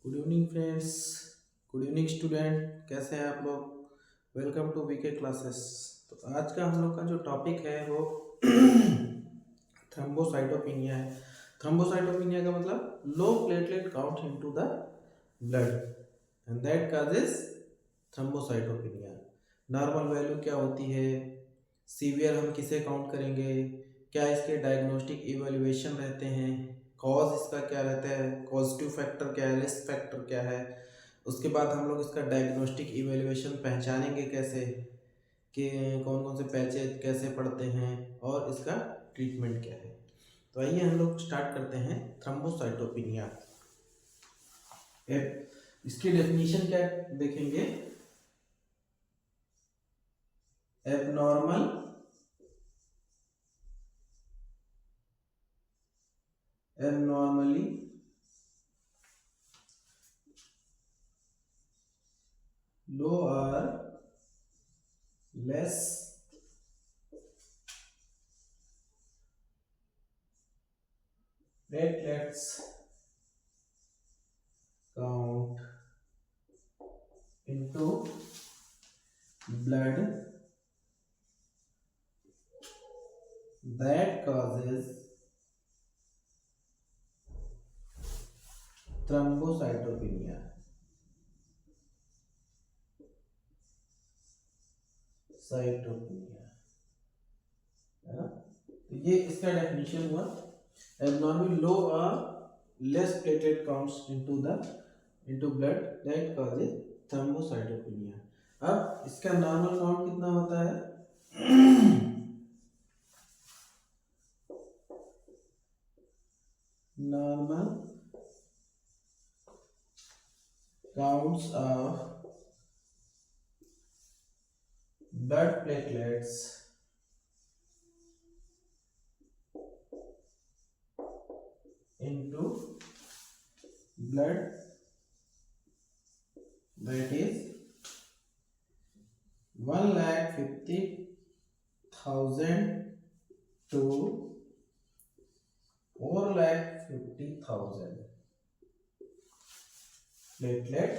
Good evening friends. Good evening student. कैसे हैं आप लोग? Welcome to VK classes. तो आज का हम लोग का जो टॉपिक है वो थ्रोम्बोसाइटोपिनिया है। थ्रोम्बोसाइटोपिनिया का मतलब लो platelet count into the blood and that causes thrombocytopenia. Normal value क्या होती है, सीवियर हम किसे काउंट करेंगे, क्या इसके डायग्नोस्टिक इवेल्युएशन रहते हैं, कॉज इसका क्या रहता है, पॉजिटिव फैक्टर क्या है, रिस्क फैक्टर क्या है। उसके बाद हम लोग इसका डायग्नोस्टिक इवेल्युएशन पहचानेंगे कैसे कि कौन कौन से पैचेज कैसे पड़ते हैं और इसका ट्रीटमेंट क्या है। तो आइए हम लोग स्टार्ट करते हैं थ्रोम्बोसाइटोपिनिया। इसकी डेफिनेशन क्या देखेंगे? Abnormal abnormally low or less platelets count into blood that causes thrombocytopenia। Cytopenia है ना। तो ये इसका डेफिनेशन हुआ। एबनॉर्मल लो और less platelet counts into blood that causes thrombocytopenia. अब इसका नॉर्मल काउंट कितना होता है? Normal counts of blood platelets into blood, that is 1,50,000 to 4,50,000 platelet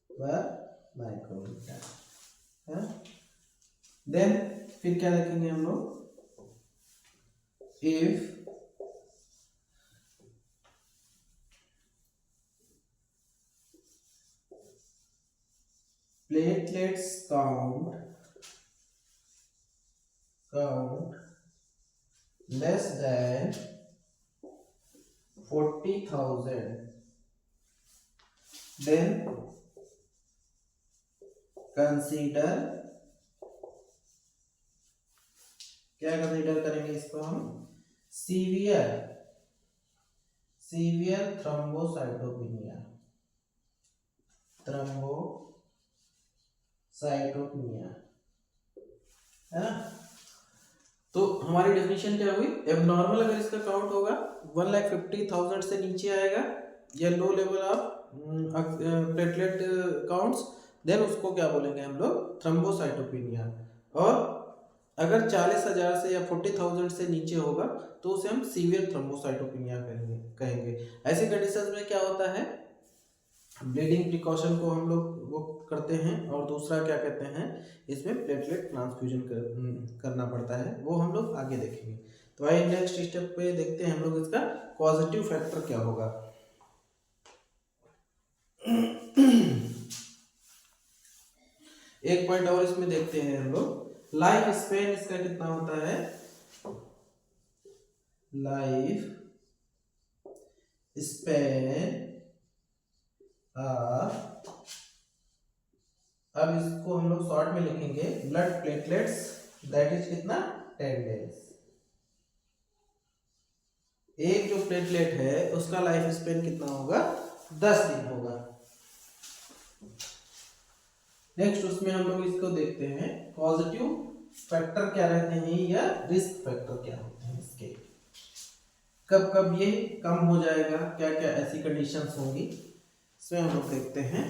per microliter है। देन फिर क्या रखेंगे हम लोग? If platelets count less than 40,000, then consider, क्या कंसीडर करेंगे इसको हम? Severe severe thrombocytopenia. थ्रोम्बोसाइटोपिनिया है ना। तो हमारी डेफिनेशन क्या हुई? एबनॉर्मल अगर इसका काउंट होगा 1,50,000 से नीचे आएगा या low level of platelet counts, then उसको क्या बोलेंगे हम लोग? थ्रोम्बोसाइटोपिनिया। और अगर 40,000 से या 40,000 से नीचे होगा तो उसे हम सीवियर थ्रोम्बोसाइटोपिनिया कहेंगे। ऐसी कंडीशंस में क्या होता है? ब्लीडिंग प्रिकॉशन को हम लोग वो करते हैं और दूसरा क्या कहते हैं, इसमें प्लेटलेट ट्रांसफ्यूजन करना पड़ता है, वो हम लोग आगे देखेंगे। तो आइए नेक्स्ट स्टेप पे देखते हैं हम लोग इसका पॉजिटिव फैक्टर क्या होगा। एक पॉइंट और इसमें देखते हैं हम लोग, लाइफ स्पेन इसका कितना होता है? लाइफ स्पेन अब इसको हम लोग शॉर्ट में लिखेंगे, ब्लड प्लेटलेट्स दैट इज कितना? 10 डेज। एक जो प्लेटलेट है उसका लाइफ स्पेन कितना होगा? 10 दिन होगा। नेक्स्ट उसमें हम लोग इसको देखते हैं, पॉजिटिव फैक्टर क्या रहते हैं या रिस्क फैक्टर क्या होते हैं इसके, कब कब ये कम हो जाएगा, क्या क्या ऐसी कंडीशंस होंगी, इसमें हम लोग देखते हैं।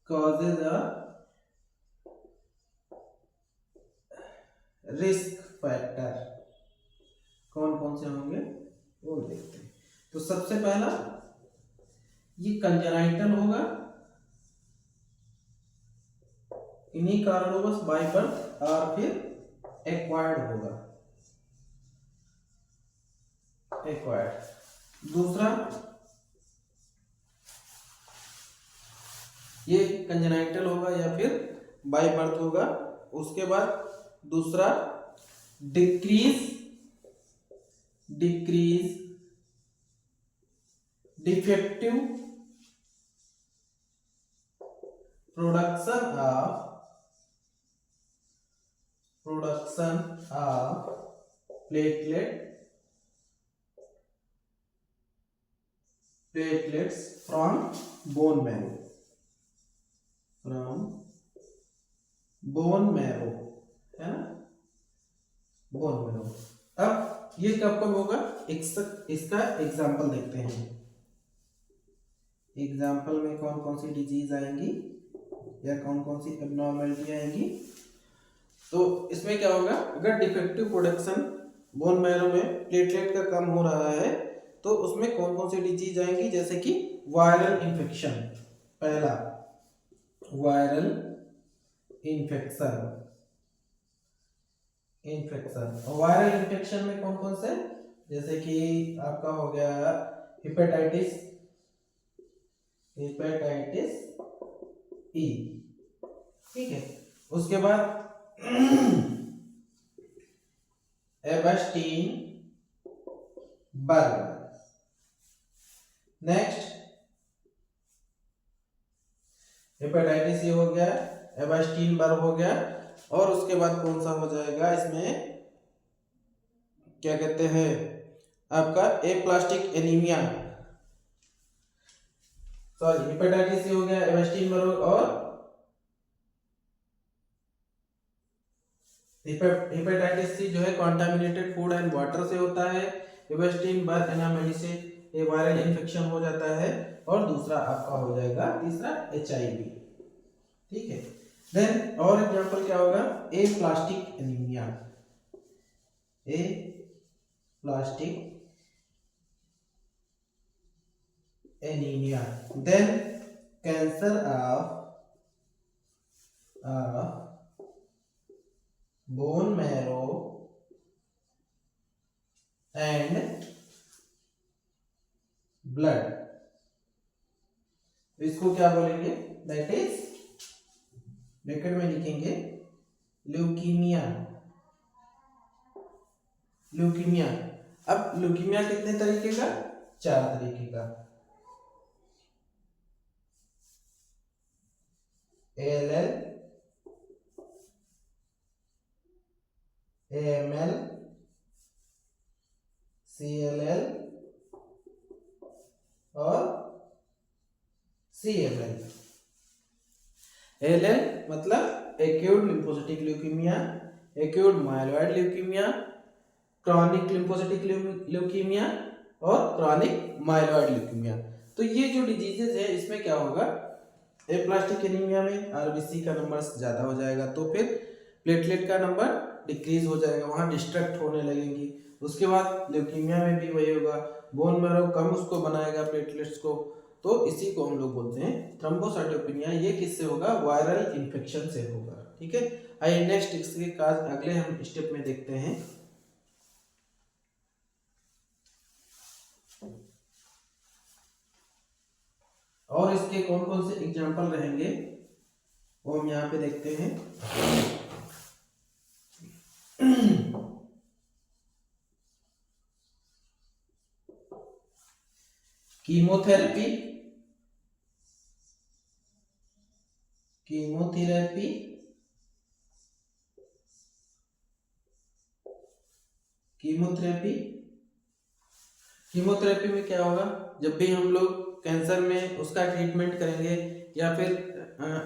causes a रिस्क फैक्टर कौन कौन से होंगे वो देखते हैं। तो सबसे पहला ये कंजेनाइटल होगा, इन्हीं कारणों बस बाय बर्थ, और फिर एक्वायर्ड होगा, एक्वायर्ड। दूसरा ये कंजेनाइटल होगा या फिर बाय बर्थ होगा। उसके बाद दूसरा decrease defective production of platelets from bone marrow, है ना, बोन मैरो। अब ये कब कब होगा, इसका एग्जाम्पल देखते हैं। एग्जाम्पल में कौन कौन सी डिजीज आएंगी या कौन कौन सी एबनॉर्मेलिटी आएंगी। तो इसमें क्या होगा, अगर डिफेक्टिव प्रोडक्शन बोन मैरो में प्लेटलेट का कम हो रहा है तो उसमें कौन कौन सी डिजीज आएंगी, जैसे कि वायरल इन्फेक्शन। पहला वायरल इन्फेक्शन, और वायरल इन्फेक्शन में कौन कौन से, जैसे कि आपका हो गया हेपेटाइटिस ई, ठीक है। उसके बाद एबस्टीन बर्ग, नेक्स्ट हेपेटाइटिस ई हो गया, एबस्टीन बर्ग हो गया, और उसके बाद कौन सा हो जाएगा इसमें, क्या कहते हैं आपका aplastic anaemia, sorry hepatitis C हो गया, एबस्टीन बर्ग, और हेपेटाइटिस सी जो है कॉन्टामिनेटेड फूड एंड वाटर से होता है, एबस्टीन बर्ग एनामेली से ये वायरल इन्फेक्शन हो जाता है, और दूसरा आपका हो जाएगा तीसरा HIV, ठीक है। देन और एग्जांपल क्या होगा, aplastic anaemia, then cancer of bone marrow and blood, इसको क्या बोलेंगे, दैट इज ब्रैकेट में लिखेंगे ल्यूकीमिया। अब ल्यूकीमिया कितने तरीके का, 4 तरीके का, ALL, AML, CLL और CML। ALL मतलब acute lymphocytic leukaemia, acute myeloid leukaemia, chronic lymphocytic leukaemia और क्रॉनिक माइलॉइड ल्यूकीमिया। तो ये जो डिजीजेस है इसमें क्या होगा, एप्लास्टिक एनीमिया में आरबीसी का नंबर ज्यादा हो जाएगा तो फिर प्लेटलेट का नंबर डिक्रीज हो जाएगा, वहां डिस्ट्रक्ट होने लगेंगी। उसके बाद ल्यूकीमिया में भी वही होगा, बोन मैरो कम उसको बनाएगा प्लेटलेट्स को, तो इसी को हम लोग बोलते हैं थ्रोम्बोसाइटोपेनिया। ये किससे होगा, वायरल इन्फेक्शन से होगा, ठीक है। आइए नेक्स्ट इसके काज अगले हम स्टेप में देखते हैं। और इसके कौन कौन से एग्जाम्पल रहेंगे वो हम यहाँ पे देखते हैं। कीमोथेरेपी कीमोथेरेपी में क्या होगा, जब भी हम लोग कैंसर में उसका ट्रीटमेंट करेंगे या फिर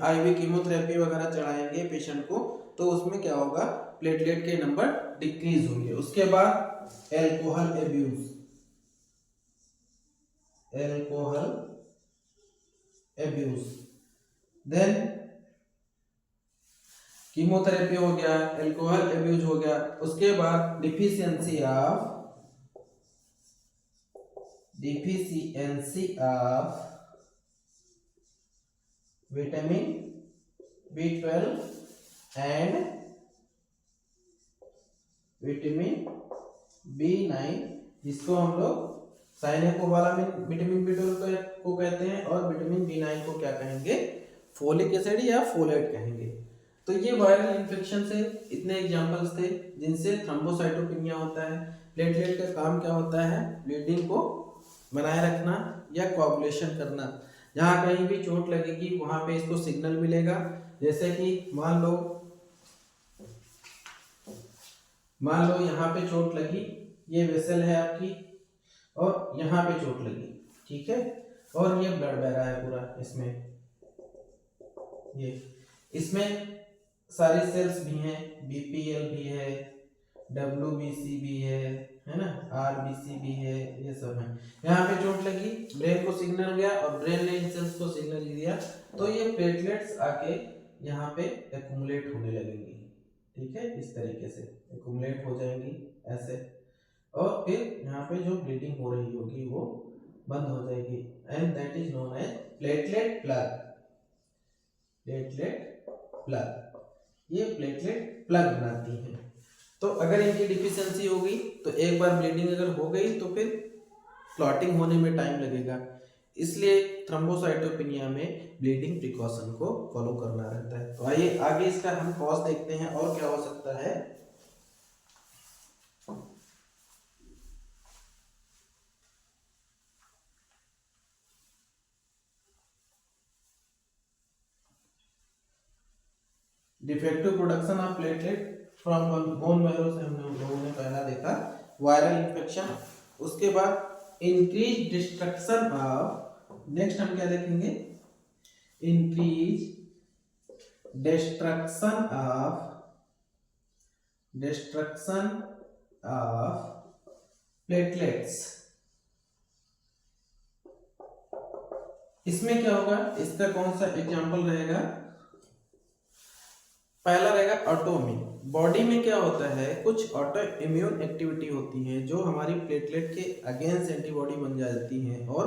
IV कीमोथेरेपी वगैरह चढ़ाएंगे पेशेंट को, तो उसमें क्या होगा, प्लेटलेट के नंबर डिक्रीज होंगे। उसके बाद एल्कोहल एब्यूज, देन कीमोथेरेपी हो गया, अल्कोहल अब्यूज हो गया, उसके बाद deficiency of vitamin B12 and vitamin B9, जिसको हम लोग साइनेकोबालामिन विटामिन B12 को कहते हैं, और विटामिन B9 को क्या कहेंगे, फोलिक एसिड या फोलेट कहेंगे। तो ये वायरल इन्फेक्शन से इतने एग्जांपल्स थे जिनसे थ्रोम्बोसाइटोपिनिया होता है। प्लेटलेट का काम क्या होता है, ब्लीडिंग को बनाए रखना या कोआगुलेशन करना। जहाँ कहीं भी चोट लगेगी वहां पे इसको सिग्नल मिलेगा, जैसे कि मान लो यहाँ पे चोट लगी, ये वेसल है आपकी, और यहाँ पे चोट लगी, ठीक है, और ये ब्लड बह रहा है पूरा, ये इसमें सारी सेल्स भी हैं, BPL भी है, WBC भी है ना, RBC भी है, ये सब है। यहाँ पे चोट लगी, ब्रेन को सिग्नल गया और ब्रेन ने इन सेल्स को सिग्नल दिया, तो ये प्लेटलेट्स आके यहाँ पे एक्युमुलेट होने लगेंगी, ठीक है, इस तरीके से एक्युमुलेट हो जाएंगी ऐसे, और फिर यहाँ पे जो ब्लीडिंग हो रही होगी वो बंद हो जाएगी, and that is known as platelet plug. ये प्लेटलेट प्लग बनाती है। तो अगर इनकी डिफिशियंसी होगी तो एक बार ब्लीडिंग अगर हो गई तो फिर क्लॉटिंग होने में टाइम लगेगा, इसलिए थ्रोम्बोसाइटोपिनिया में ब्लीडिंग प्रिकॉशन को फॉलो करना रहता है। तो आइए आगे इसका हम कॉज देखते हैं और क्या हो सकता है। Defective production of platelet from bone marrow से हम लोगों ने पहला देखा वायरल इंफेक्शन, उसके बाद इंक्रीज डिस्ट्रक्शन ऑफ, नेक्स्ट हम क्या देखेंगे, इंक्रीज डिस्ट्रक्शन ऑफ प्लेटलेट्स। इसमें क्या होगा, इसका कौन सा एग्जांपल रहेगा, पहला रहेगा ऑटोइम्यून। बॉडी में क्या होता है, कुछ ऑटो इम्यून एक्टिविटी होती है जो हमारी प्लेटलेट के अगेंस्ट एंटीबॉडी बन जाती हैं और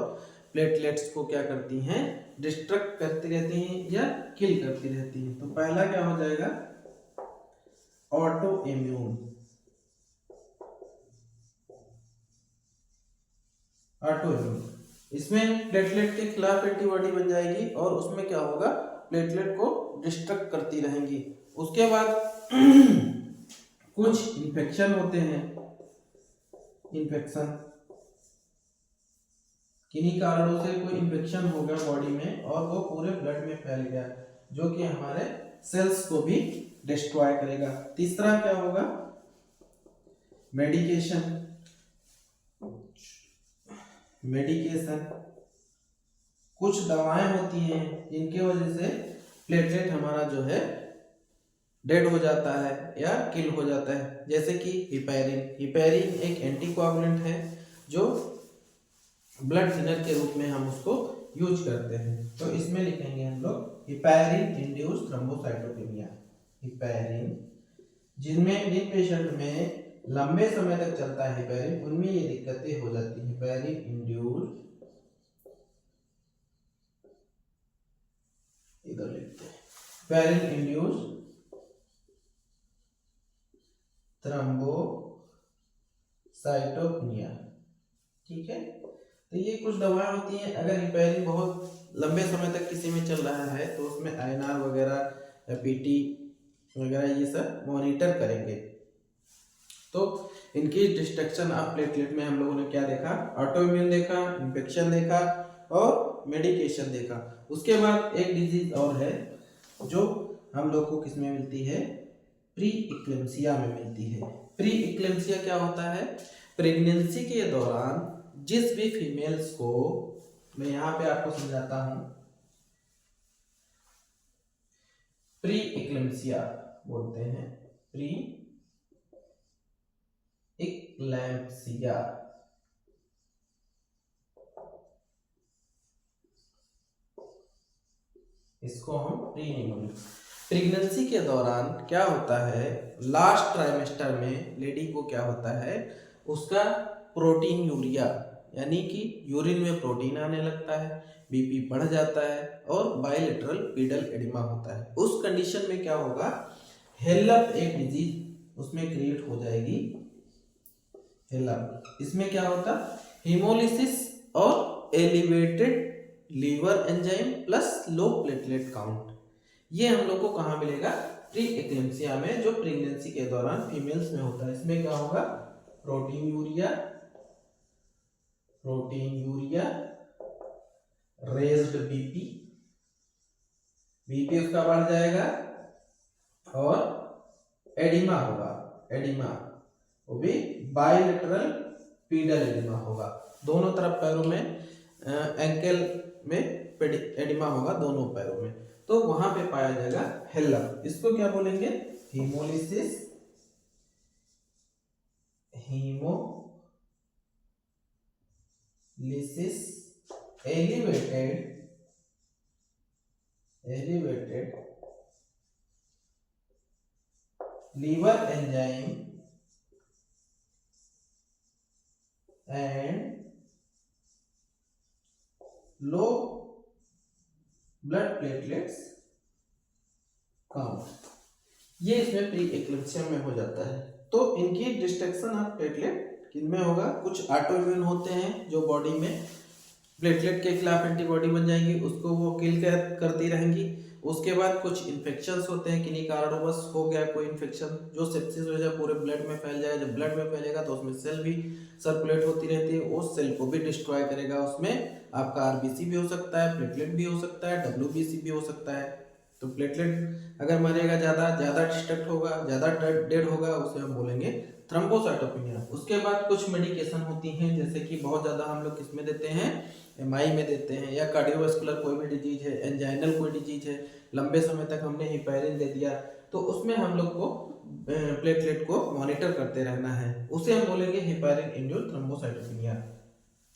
प्लेटलेट्स को क्या करती हैं, डिस्ट्रक्ट करती रहती हैं या किल करती रहती हैं। तो पहला क्या हो जाएगा, ऑटो इम्यून। इसमें प्लेटलेट के खिलाफ एंटीबॉडी बन जाएगी और उसमें क्या होगा, प्लेटलेट को डिस्ट्रक्ट करती रहेंगी। उसके बाद कुछ इन्फेक्शन होते हैं, इन्फेक्शन किन्हीं कारणों से कोई इन्फेक्शन हो गया बॉडी में और वो पूरे ब्लड में फैल गया, जो कि हमारे सेल्स को भी डिस्ट्रॉय करेगा। तीसरा क्या होगा, मेडिकेशन। कुछ दवाएं होती हैं जिनके वजह से प्लेटलेट हमारा जो है डेड हो जाता है या किल हो जाता है, जैसे कि हिपैरिन एक एंटीकोआगुलेंट है जो ब्लड थिनर के रूप में हम उसको यूज करते हैं। तो इसमें लिखेंगे हम लोग हिपैरिन इंड्यूस्ड थ्रोम्बोसाइटोपेनिया। हिपैरिन, जिन पेशेंट में लंबे समय तक चलता है हिपैरिन, उनमें ये दिक्कतें हो जाती हैं। हिपैरिन इंड्यूस्ड, इधर लिखते हैं, हिपैरिन इंड्यूस्ड थ्रोम्बोसाइटोपेनिया, ठीक है। तो ये कुछ दवाएं होती हैं, अगर हिपैरिन बहुत लंबे समय तक किसी में चल रहा है तो उसमें INR वगैरह, PT वगैरह ये सब मॉनिटर करेंगे। तो इनकी डिस्ट्रक्शन ऑफ प्लेटलेट में हम लोगों ने क्या देखा, ऑटोइम्यून देखा, इन्फेक्शन देखा और मेडिकेशन देखा। उसके बाद एक डिजीज और है जो हम लोग को किस में मिलती है, प्री इक्लेम्सिया में मिलती है। प्री इक्लेम्सिया क्या होता है, प्रेगनेंसी के दौरान जिस भी फीमेल्स को, मैं यहाँ पे आपको समझाता हूं, प्री इक्लेम्सिया बोलते हैं, प्री इक्लेम्सिया, इसको हम प्री निमोनिया। प्रेगनेंसी के दौरान क्या होता है, लास्ट ट्राइमेस्टर में लेडी को क्या होता है, उसका प्रोटीन यूरिया यानी कि यूरिन में प्रोटीन आने लगता है, बीपी बढ़ जाता है और बाइलेटरल पीडल एडिमा होता है। उस कंडीशन में क्या होगा, हेलप एक डिजीज उसमें क्रिएट हो जाएगी। हेलप इसमें क्या होता, हीमोलिसिस और elevated liver enzyme plus low platelet count. ये हम लोग को कहाँ मिलेगा, प्री एक्लेम्सिया में, जो प्रेगनेंसी के दौरान फीमेल्स में होता है। इसमें क्या होगा, protein urea, raised BP, BP उसका बढ़ जाएगा और एडिमा होगा, एडिमा वो भी बाइलेटरल पीडल एडिमा होगा, दोनों तरफ पैरों में, एंकल में एडिमा होगा दोनों पैरों में, तो वहां पे पाया जाएगा हेलप। इसको क्या बोलेंगे, haemolysis, elevated liver enzyme and low blood platelets count, ये इसमें प्री एक्लेम्सिया में हो जाता है। तो इनकी डिस्ट्रक्शन ऑफ प्लेटलेट किनमें होगा, कुछ ऑटोइम्यून होते हैं जो बॉडी में प्लेटलेट के खिलाफ एंटीबॉडी बन जाएंगी, उसको वो किल करती रहेंगी। उसके बाद कुछ इन्फेक्शंस होते हैं, किन्हीं कारणों बस हो गया कोई इन्फेक्शन जो सेप्सिस हो जाए पूरे ब्लड में फैल जाए, जब ब्लड में फैलेगा तो उसमें सेल भी सर्कुलेट होती रहती है, उस सेल को भी डिस्ट्रॉय करेगा। उसमें आपका आरबीसी भी हो सकता है, प्लेटलेट भी हो सकता है, डब्ल्यूबीसी भी हो सकता है। तो प्लेटलेट अगर मरेगा, ज़्यादा डिस्ट्रक्ट होगा, ज़्यादा डेड होगा, उसे हम बोलेंगे थ्रोम्बोसाइटोपेनिया। उसके बाद कुछ मेडिकेशन होती हैं, जैसे कि बहुत ज़्यादा हम लोग किसमें देते हैं, एमआई में देते हैं, या कार्डियोवास्कुलर कोई भी डिजीज है, एंजाइनल कोई डिजीज है, लंबे समय तक हमने हिपैरिन दे दिया, तो उसमें हम लोग को प्लेटलेट को मॉनिटर करते रहना है, उसे हम बोलेंगे हिपैरिन इंड्यूस्ड थ्रोम्बोसाइटोपेनिया।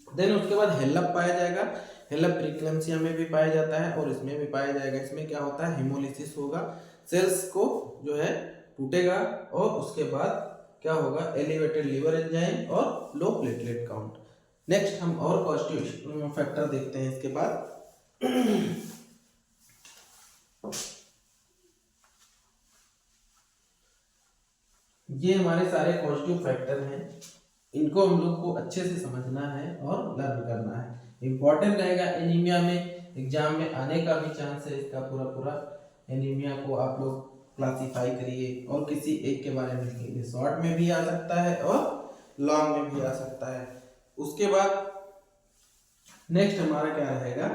देन उसके बाद हेलप पाया जाएगा, हेलप प्रीक्लेम्सिया में भी पाया जाता है और इसमें भी पाया जाएगा। इसमें क्या होता है, हेमोलिसिस होगा, सेल्स को जो है टूटेगा और उसके बाद क्या होगा, एलिवेटेड लीवर एंजाइम और लो प्लेटलेट काउंट। नेक्स्ट हम और पॉजिटिव फैक्टर देखते हैं इसके बाद। ये हमारे सारे पॉजिटिव फैक्टर हैं, इनको हम लोग को अच्छे से समझना है और लर्न करना है। इंपॉर्टेंट रहेगा एनीमिया में, एग्जाम में आने का भी चांस है इसका पूरा एनीमिया को आप लोग क्लासिफाई करिए और किसी एक के बारे में लिखिए, शॉर्ट में भी आ सकता है और लॉन्ग में भी आ सकता है। उसके बाद नेक्स्ट हमारा क्या रहेगा,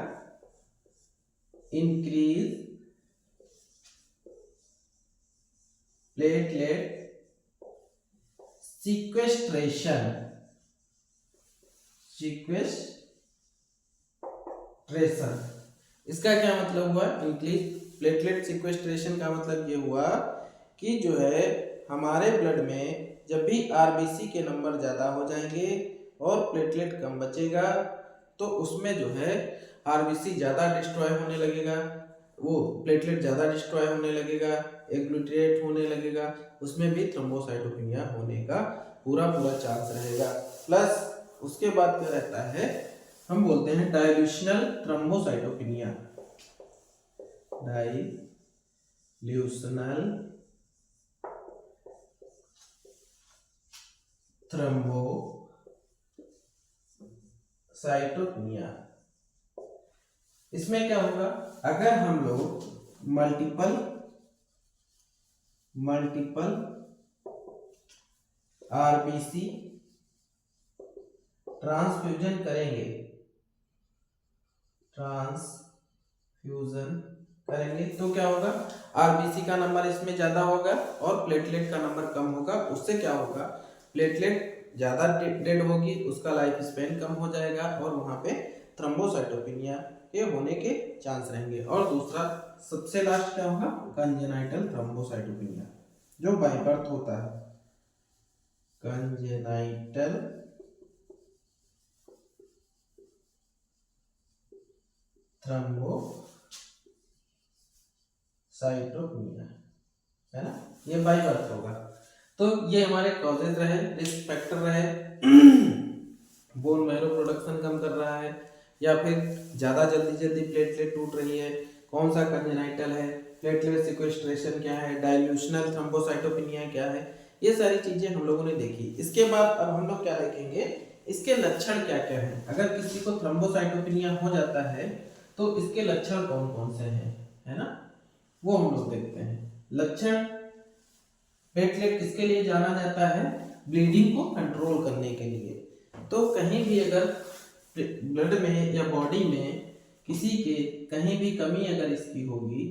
इंक्रीज प्लेटलेट सीक्वेस्ट्रेशन, इसका क्या मतलब हुआ, इंक्रीज प्लेटलेट सीक्वेस्ट्रेशन का मतलब ये हुआ कि जो है हमारे ब्लड में जब भी आरबीसी के नंबर ज़्यादा हो जाएंगे और प्लेटलेट कम बचेगा तो उसमें जो है आरबीसी ज़्यादा डिस्ट्रॉय होने लगेगा, वो प्लेटलेट ज़्यादा डिस्ट्रॉय होने लगेगा, एग्लूटरेट होने लगेगा, उसमें भी थ्रोम्बोसाइटोपेनिया होने का पूरा चांस रहेगा। प्लस उसके बाद क्या रहता है, हम बोलते हैं डाइल्यूशनल थ्रोम्बोसाइटोपेनिया, डाइल्यूशनल थ्रोम्बोसाइटोपेनिया। इसमें क्या होगा, अगर हम लोग मल्टीपल आरबीसी ट्रांसफ्यूजन करेंगे तो क्या होगा, आरबीसी का नंबर इसमें ज्यादा होगा और प्लेटलेट का नंबर कम होगा। उससे क्या होगा, प्लेटलेट ज्यादा डेड होगी, उसका लाइफ स्पेन कम हो जाएगा और वहां पे थ्रोम्बोसाइटोपेनिया के होने के चांस रहेंगे। और दूसरा सबसे लास्ट क्या होगा, कंजेनाइटल थ्रोम्बोसाइटोपेनिया, जो बाय बर्थ होता है, कंजेनाइटल थ्रोम्बोसाइटोपिनिया, है ना, ये बाय बर्थ होगा। तो ये हमारे कॉजेज रहे, रिस्क फैक्टर रहे, बोन मैरो प्रोडक्शन कम कर रहा है या फिर ज़्यादा जल्दी प्लेटलेट टूट रही है, कौन सा कंजेनाइटल है, प्लेटलेट सिक्वेस्ट्रेशन क्या है, डाइल्यूशनल थ्रोम्बोसाइटोपिनिया क्या है, ये सारी चीज़ें हम लोगों ने देखी। इसके बाद अब हम लोग क्या देखेंगे, इसके लक्षण क्या क्या हैं। अगर किसी को थ्रोम्बोसाइटोपिनिया हो जाता है तो इसके लक्षण कौन कौन से हैं, है ना, वो हम लोग देखते हैं। लक्षण, प्लेटलेट किसके लिए जाना जाता है, ब्लीडिंग को कंट्रोल करने के लिए। तो कहीं भी अगर ब्लड में या बॉडी में किसी के कहीं भी कमी अगर इसकी होगी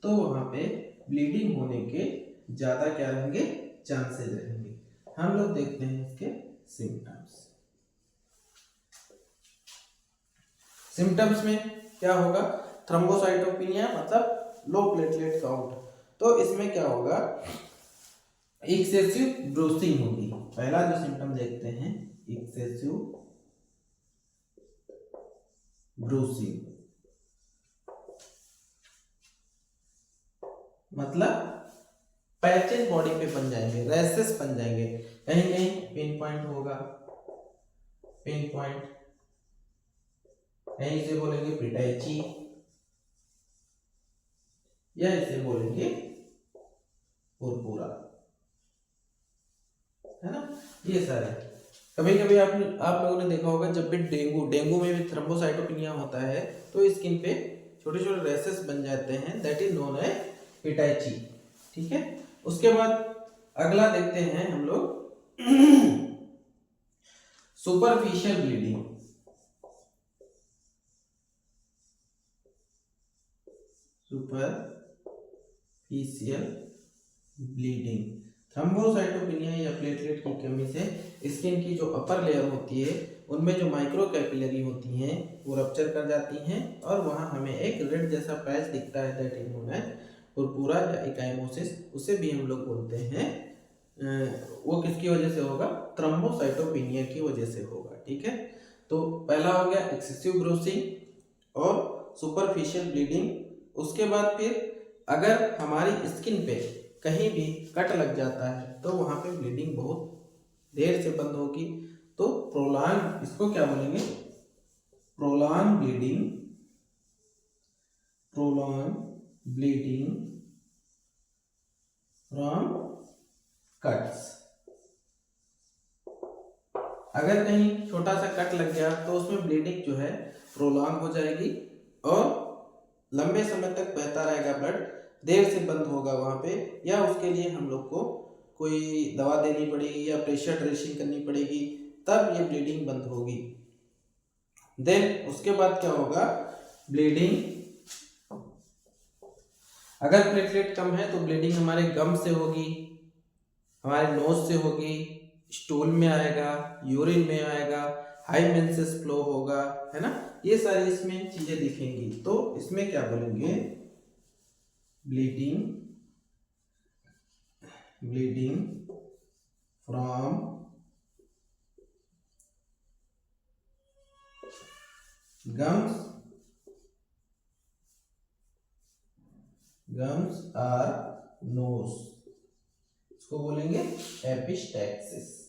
तो वहां पे ब्लीडिंग होने के ज्यादा क्या रहेंगे, चांसेस रहेंगे। हम लोग देखते हैं इसके सिम्टम्स। सिम्टम्स में क्या होगा, थ्रोम्बोसाइटोपिनिया मतलब लो प्लेटलेट काउंट। तो इसमें क्या होगा, एक्सेसिव ब्रूसिंग होगी। पहला जो सिम्टम देखते हैं, एक्सेसिव ब्रूसिंग, मतलब पैचेस बॉडी पे बन जाएंगे, रैसेस बन जाएंगे, कहीं कहीं पिन पॉइंट होगा, पिन पॉइंट, कहीं इसे बोलेंगे पिटाइची या इसे बोलेंगे पुरपुरा, है ना, ये सारे। कभी कभी आप लोगों ने देखा होगा जब भी डेंगू में भी थ्रोम्बोसाइटोपिनिया होता है तो स्किन पे छोटे छोटे रैसेस बन जाते हैं, दैट इज नोन एज पिटाइची, ठीक है। उसके बाद अगला देखते हैं हम लोग superficial bleeding. Superficial bleeding, thrombocytopenia या प्लेटलेट की कमी से स्किन की जो अपर लेयर होती है उनमें जो माइक्रो कैपिलरी होती हैं वो रप्चर कर जाती हैं और वहाँ हमें एक रेड जैसा पैच दिखता है, that is known as purpura या इकाइमोसिस, उसे भी हम लोग बोलते हैं। वो किसकी वजह से होगा, थ्रोम्बोसाइटोपिनिया की वजह से होगा, ठीक है। तो पहला हो गया एक्सेसिव ग्रोसिंग और सुपरफिशियल ब्लीडिंग। उसके बाद फिर अगर हमारी स्किन पे कहीं भी कट लग जाता है तो वहाँ पे ब्लीडिंग बहुत देर से बंद होगी, तो प्रोलॉन्ग, इसको क्या बोलेंगे, prolong bleeding, prolong bleeding from cuts. अगर कहीं छोटा सा कट लग गया तो उसमें ब्लीडिंग जो है प्रोलॉन्ग हो जाएगी और लंबे समय तक बहता रहेगा ब्लड, देर से बंद होगा वहाँ पे, या उसके लिए हम लोग को कोई दवा देनी पड़ेगी या प्रेशर ड्रेसिंग करनी पड़ेगी, तब ये ब्लीडिंग बंद होगी। देन उसके बाद क्या होगा, ब्लीडिंग, अगर प्लेटलेट कम है तो ब्लीडिंग हमारे गम से होगी, हमारे नोज से होगी, स्टूल में आएगा, यूरिन में आएगा, हाई मेंसेस फ्लो होगा, है ना, ये सारी इसमें चीजें दिखेंगी। तो इसमें क्या बोलेंगे, bleeding, bleeding from gums, gums और नोज, इसको बोलेंगे epistaxis.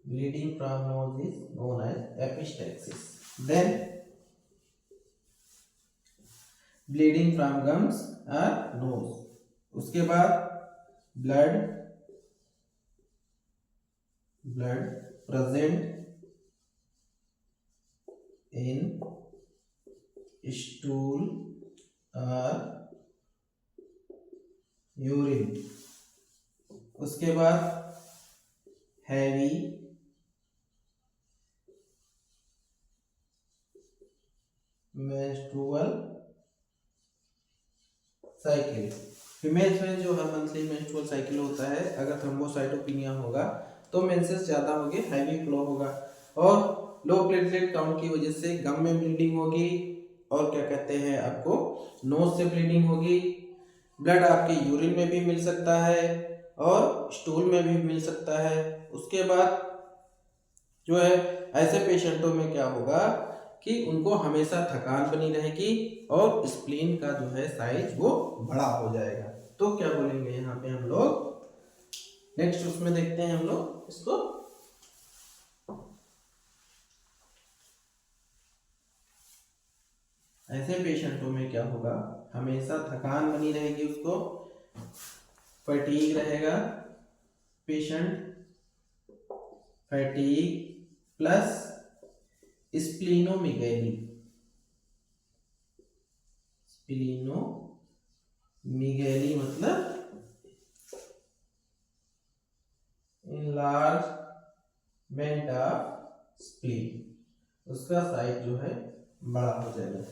Bleeding from nose is known as epistaxis. Then bleeding from gums और नोज, उसके बाद blood, blood present in stool और यूरिन, उसके बाद हैवी मेंस्ट्रुअल साइकिल। फीमेल्स में जो हर मंथली मेंस्ट्रुअल साइकिल होता है, अगर थ्रोम्बोसाइटोपिनिया होगा तो मेंसेस ज्यादा होंगे, हैवी फ्लो होगा, और लो प्लेटलेट काउंट की वजह से गम में ब्लीडिंग होगी, और क्या कहते हैं आपको, नोज से ब्लीडिंग होगी, ब्लड आपके यूरिन में भी मिल सकता है और स्टूल में भी मिल सकता है। उसके बाद जो है ऐसे पेशेंटों में क्या होगा, कि उनको हमेशा थकान बनी रहेगी और स्प्लीन का जो है साइज वो बड़ा हो जाएगा। तो क्या बोलेंगे यहाँ पे हम लोग, नेक्स्ट उसमें देखते हैं हम लोग इसको। ऐसे पेशेंटों में क्या होगा, हमेशा थकान बनी रहेगी, उसको फटीग रहेगा, पेशेंट फटीग प्लस स्प्लीनोमेगैली, स्प्लीनोमेगैली मतलब इनलार्जमेंट ऑफ स्प्लीन, उसका साइज जो है बड़ा हो जाएगा।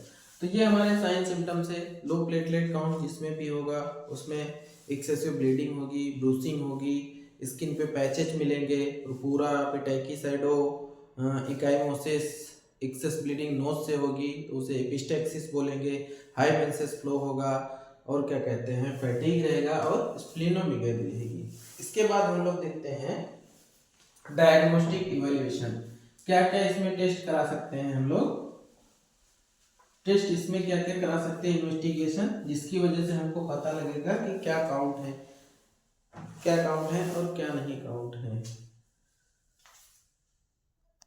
तो ये हमारे साइन सिम्टम्स है। लो प्लेटलेट काउंट जिसमें भी होगा उसमें एक्सेसिव ब्लीडिंग होगी, ब्रूसिंग होगी, स्किन पे पैचेज मिलेंगे, पूरा पेटाइकिसाइडो इकाइमोसिस, एक्सेस ब्लीडिंग नोज से होगी तो उसे एपिस्टैक्सिस बोलेंगे, हाई वेंसेस फ्लो होगा, और क्या कहते हैं फैटीग रहेगा और स्प्लीनोमेगैली रहेगी। इसके बाद हम लोग देखते हैं डायग्नोस्टिक इवैल्यूएशन। क्या क्या इसमें टेस्ट करा सकते हैं हम लोग, टेस्ट इसमें क्या क्या करा सकते हैं, इन्वेस्टिगेशन, जिसकी वजह से हमको पता लगेगा कि क्या काउंट है, क्या काउंट है और क्या नहीं काउंट है।